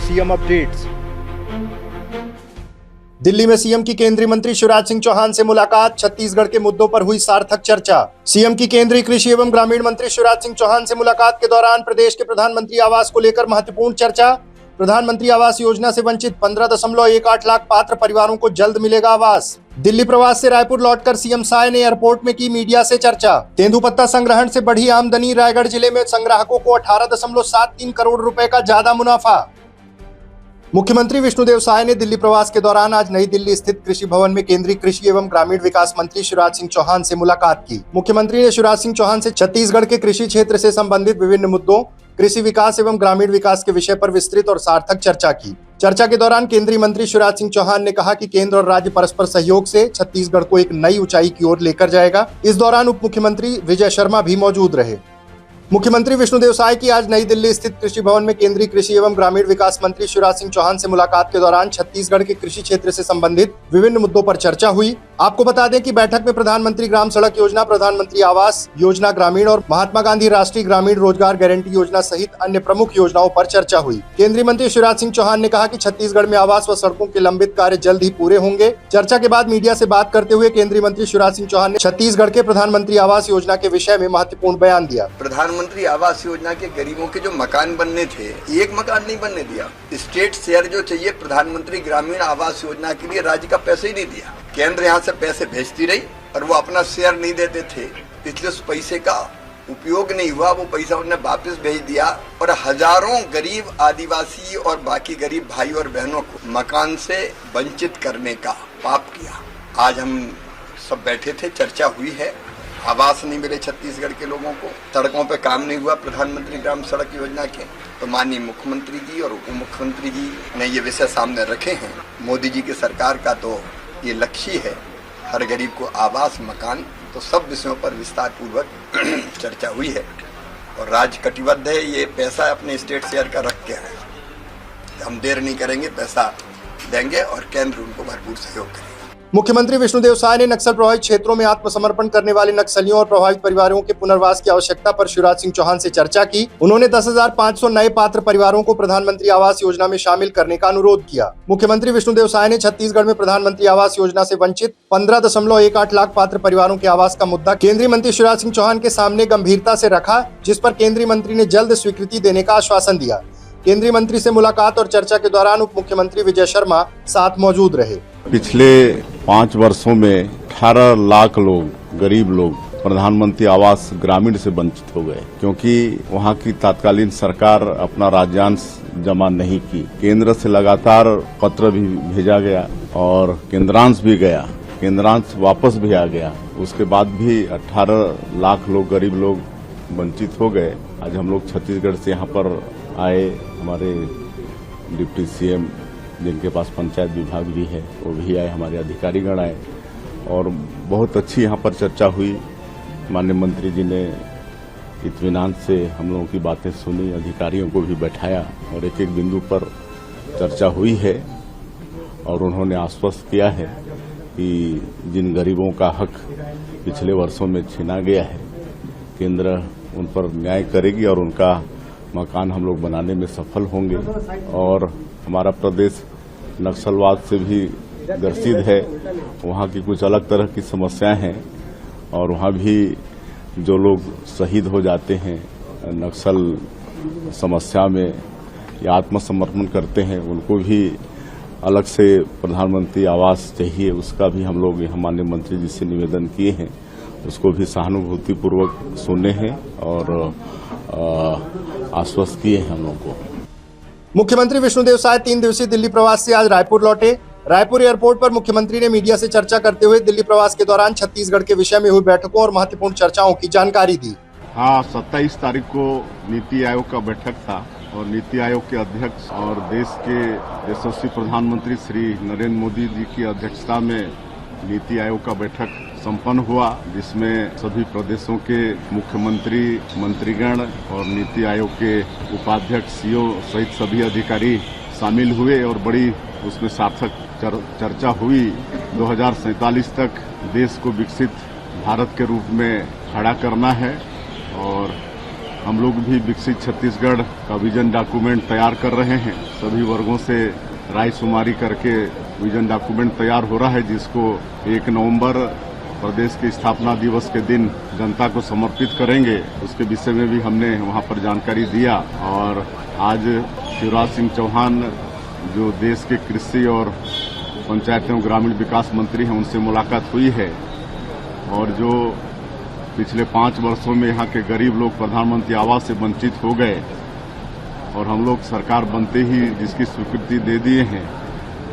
CM updates. Delhi में CM की केंद्रीय मंत्री शिवराज सिंह चौहान से मुलाकात, छत्तीसगढ़ के मुद्दों पर हुई सार्थक चर्चा। सीएम की केंद्रीय कृषि एवं ग्रामीण मंत्री शिवराज सिंह चौहान से मुलाकात के दौरान प्रदेश के प्रधानमंत्री आवास को लेकर महत्वपूर्ण चर्चा। प्रधानमंत्री आवास योजना से वंचित 15.18 लाख पात्र परिवारों को जल्द मिलेगा आवास। दिल्ली प्रवास से रायपुर लौटकर सीएम साय ने एयरपोर्ट में की मीडिया से चर्चा। तेंदुपत्ता संग्रहण से बढ़ी आमदनी, रायगढ़ जिले में संग्राहकों को 18.73 करोड़ रुपए का ज्यादा मुनाफा। मुख्यमंत्री विष्णुदेव साय ने दिल्ली प्रवास के दौरान आज नई दिल्ली स्थित कृषि भवन में केंद्रीय कृषि एवं ग्रामीण विकास मंत्री शिवराज सिंह चौहान से मुलाकात की। मुख्यमंत्री ने शिवराज सिंह चौहान से छत्तीसगढ़ के कृषि क्षेत्र से संबंधित विभिन्न मुद्दों, कृषि विकास एवं ग्रामीण विकास के विषय पर विस्तृत और सार्थक चर्चा की। चर्चा के दौरान केंद्रीय मंत्री शिवराज सिंह चौहान ने कहा कि केंद्र और राज्य परस्पर सहयोग से छत्तीसगढ़ को एक नई ऊंचाई की ओर लेकर जाएगा। इस दौरान उप मुख्यमंत्री विजय शर्मा भी मौजूद रहे। मुख्यमंत्री विष्णुदेव साय की आज नई दिल्ली स्थित कृषि भवन में केंद्रीय कृषि एवं ग्रामीण विकास मंत्री शिवराज सिंह चौहान से मुलाकात के दौरान छत्तीसगढ़ के कृषि क्षेत्र से संबंधित विभिन्न मुद्दों पर चर्चा हुई। आपको बता दें कि बैठक में प्रधानमंत्री ग्राम सड़क योजना, प्रधानमंत्री आवास योजना ग्रामीण और महात्मा गांधी राष्ट्रीय ग्रामीण रोजगार गारंटी योजना सहित अन्य प्रमुख योजनाओं पर चर्चा हुई। केंद्रीय मंत्री शिवराज सिंह चौहान ने कहा कि छत्तीसगढ़ में आवास व सड़कों के लंबित कार्य जल्द ही पूरे होंगे। चर्चा के बाद मीडिया से बात करते हुए केंद्रीय मंत्री शिवराज सिंह चौहान ने छत्तीसगढ़ के प्रधानमंत्री आवास योजना के विषय में महत्वपूर्ण बयान दिया। प्रधानमंत्री आवास योजना के गरीबों के जो मकान बनने थे, एक मकान नहीं बनने दिया। स्टेट शेयर जो चाहिए प्रधानमंत्री ग्रामीण आवास योजना के लिए राज्य का पैसे ही नहीं दिया। केंद्र यहाँ से पैसे भेजती रही और वो अपना शेयर नहीं देते थे, इसलिए उस पैसे का उपयोग नहीं हुआ। वो पैसा उन्हें वापस भेज दिया और हजारों गरीब आदिवासी और बाकी गरीब भाई और बहनों को मकान से वंचित करने का पाप किया। आज हम सब बैठे थे, चर्चा हुई है। आवास नहीं मिले छत्तीसगढ़ के लोगों को, सड़कों पे काम नहीं हुआ प्रधानमंत्री ग्राम सड़क योजना के, तो माननीय मुख्यमंत्री जी और उप मुख्यमंत्री जी ने ये विषय सामने रखे हैं। मोदी जी की सरकार का तो ये लक्ष्य है, हर गरीब को आवास, मकान, तो सब विषयों पर विस्तार पूर्वक चर्चा हुई है और राज्य कटिबद्ध है। ये पैसा अपने स्टेट शेयर का रख के है, हम देर नहीं करेंगे, पैसा देंगे और केंद्र उनको भरपूर सहयोग करेगा। मुख्यमंत्री विष्णुदेव साय ने नक्सल प्रभावित क्षेत्रों में आत्मसमर्पण करने वाले नक्सलियों और प्रभावित परिवारों के पुनर्वास की आवश्यकता पर शिवराज सिंह चौहान से चर्चा की। उन्होंने 10,500 नए पात्र परिवारों को प्रधानमंत्री आवास योजना में शामिल करने का अनुरोध किया। मुख्यमंत्री विष्णुदेव साय ने छत्तीसगढ़ में प्रधानमंत्री आवास योजना से वंचित 15.18 लाख पात्र परिवारों के आवास का मुद्दा केंद्रीय मंत्री शिवराज सिंह चौहान के सामने गंभीरता से रखा, जिस पर केंद्रीय मंत्री ने जल्द स्वीकृति देने का आश्वासन दिया। केंद्रीय मंत्री से मुलाकात और चर्चा के दौरान उप मुख्यमंत्री विजय शर्मा साथ मौजूद रहे। पिछले 5 वर्षों में 18 लाख लोग, गरीब लोग प्रधानमंत्री आवास ग्रामीण से वंचित हो गए, क्योंकि वहां की तत्कालीन सरकार अपना राज्यांश जमा नहीं की। केंद्र से लगातार पत्र भी भेजा गया और केंद्रांश भी गया, केंद्रांश वापस भी आ गया। उसके बाद भी 18 लाख लोग, गरीब लोग वंचित हो गए। आज हम लोग छत्तीसगढ़ से यहाँ पर आए, हमारे डिप्टी सीएम जिनके पास पंचायत विभाग भी है वो भी आए, हमारे अधिकारीगण आए और बहुत अच्छी यहाँ पर चर्चा हुई। माननीय मंत्री जी ने इत्मीनान से हम लोगों की बातें सुनी, अधिकारियों को भी बैठाया और एक एक बिंदु पर चर्चा हुई है और उन्होंने आश्वस्त किया है कि जिन गरीबों का हक पिछले वर्षों में छीना गया है, केंद्र उन पर न्याय करेगी और उनका मकान हम लोग बनाने में सफल होंगे। और हमारा प्रदेश नक्सलवाद से भी ग्रसित है, वहाँ की कुछ अलग तरह की समस्याएं हैं और वहाँ भी जो लोग शहीद हो जाते हैं नक्सल समस्या में या आत्मसमर्पण करते हैं, उनको भी अलग से प्रधानमंत्री आवास चाहिए। उसका भी हम लोग यहाँ माननीय मंत्री जी से निवेदन किए हैं, उसको भी सहानुभूतिपूर्वक सुने हैं और आश्वस्त किए हैं हम लोगों को। मुख्यमंत्री विष्णुदेव साय 3 दिवसीय दिल्ली प्रवास से आज रायपुर लौटे। रायपुर एयरपोर्ट पर मुख्यमंत्री ने मीडिया से चर्चा करते हुए दिल्ली प्रवास के दौरान छत्तीसगढ़ के विषय में हुई बैठकों और महत्वपूर्ण चर्चाओं की जानकारी दी। हाँ, 27 तारीख को नीति आयोग का बैठक था और नीति आयोग के अध्यक्ष और देश के यशस्वी प्रधानमंत्री श्री नरेंद्र मोदी जी की अध्यक्षता में नीति आयोग का बैठक संपन्न हुआ, जिसमें सभी प्रदेशों के मुख्यमंत्री, मंत्रीगण और नीति आयोग के उपाध्यक्ष, सीईओ सहित सभी अधिकारी शामिल हुए और बड़ी उसमें सार्थक चर्चा हुई। 2047 तक देश को विकसित भारत के रूप में खड़ा करना है और हम लोग भी विकसित छत्तीसगढ़ का विजन डॉक्यूमेंट तैयार कर रहे हैं। सभी वर्गों से रायशुमारी करके विजन डॉक्यूमेंट तैयार हो रहा है, जिसको 1 नवंबर प्रदेश के स्थापना दिवस के दिन जनता को समर्पित करेंगे। उसके विषय में भी हमने वहां पर जानकारी दिया और आज शिवराज सिंह चौहान जो देश के कृषि और पंचायत एवं ग्रामीण विकास मंत्री हैं, उनसे मुलाकात हुई है और जो पिछले 5 वर्षों में यहाँ के गरीब लोग प्रधानमंत्री आवास से वंचित हो गए और हम लोग सरकार बनते ही जिसकी स्वीकृति दे दिए हैं,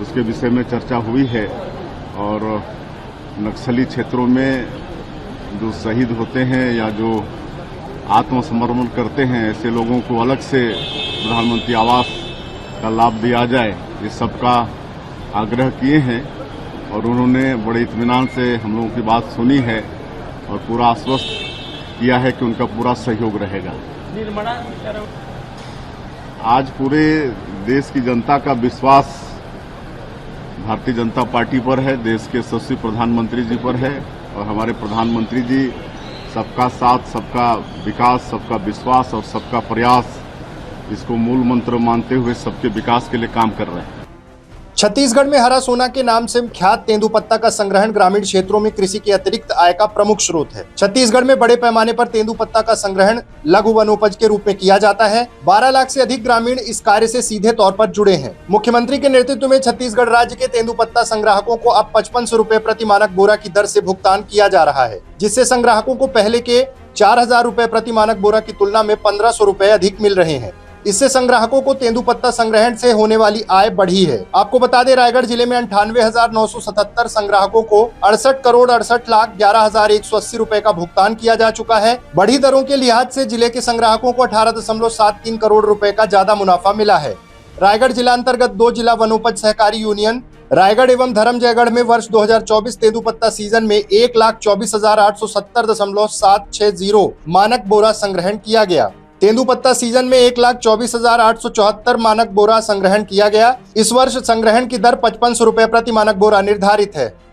उसके विषय में चर्चा हुई है। और नक्सली क्षेत्रों में जो शहीद होते हैं या जो आत्मसमर्पण करते हैं, ऐसे लोगों को अलग से प्रधानमंत्री आवास का लाभ दिया जाए, ये सबका आग्रह किए हैं और उन्होंने बड़े इत्मीनान से हम लोगों की बात सुनी है और पूरा आश्वस्त किया है कि उनका पूरा सहयोग रहेगा। आज पूरे देश की जनता का विश्वास भारतीय जनता पार्टी पर है, देश के यशस्वी प्रधानमंत्री जी पर है और हमारे प्रधानमंत्री जी सबका साथ, सबका विकास, सबका विश्वास और सबका प्रयास, इसको मूल मंत्र मानते हुए सबके विकास के लिए काम कर रहे हैं। छत्तीसगढ़ में हरा सोना के नाम से ख्यात तेंदुपत्ता का संग्रहण ग्रामीण क्षेत्रों में कृषि के अतिरिक्त आय का प्रमुख स्रोत है। छत्तीसगढ़ में बड़े पैमाने पर तेंदुपत्ता का संग्रहण लघु वनोपज के रूप में किया जाता है। 12 लाख से अधिक ग्रामीण इस कार्य से सीधे तौर पर जुड़े हैं। मुख्यमंत्री के नेतृत्व में छत्तीसगढ़ राज्य के तेंदुपत्ता संग्राहकों को अब 5500 रुपए प्रति मानक बोरा की दर से भुगतान किया जा रहा है, जिससे संग्राहकों को पहले के 4000 रुपए प्रति मानक बोरा की तुलना में 1500 रुपए अधिक मिल रहे हैं। इससे संग्राहकों को तेंदुपत्ता संग्रहण से होने वाली आय बढ़ी है। आपको बता दें, रायगढ़ जिले में 98,977 संग्राहकों को 68 करोड़ 68 लाख 11,180 रुपए का भुगतान किया जा चुका है। बढ़ी दरों के लिहाज से जिले के संग्राहकों को 18.73 करोड़ रुपए का ज्यादा मुनाफा मिला है। रायगढ़ जिला अंतर्गत 2 जिला वनोपज सहकारी यूनियन रायगढ़ एवं धर्मजयगढ़ में वर्ष 2024 तेंदुपत्ता सीजन में 1,24,870.760 मानक बोरा संग्रहण किया गया। तेंदुपत्ता सीजन में 1,24,874 मानक बोरा संग्रहण किया गया। इस वर्ष संग्रहण की दर 5500 रुपए प्रति मानक बोरा निर्धारित है।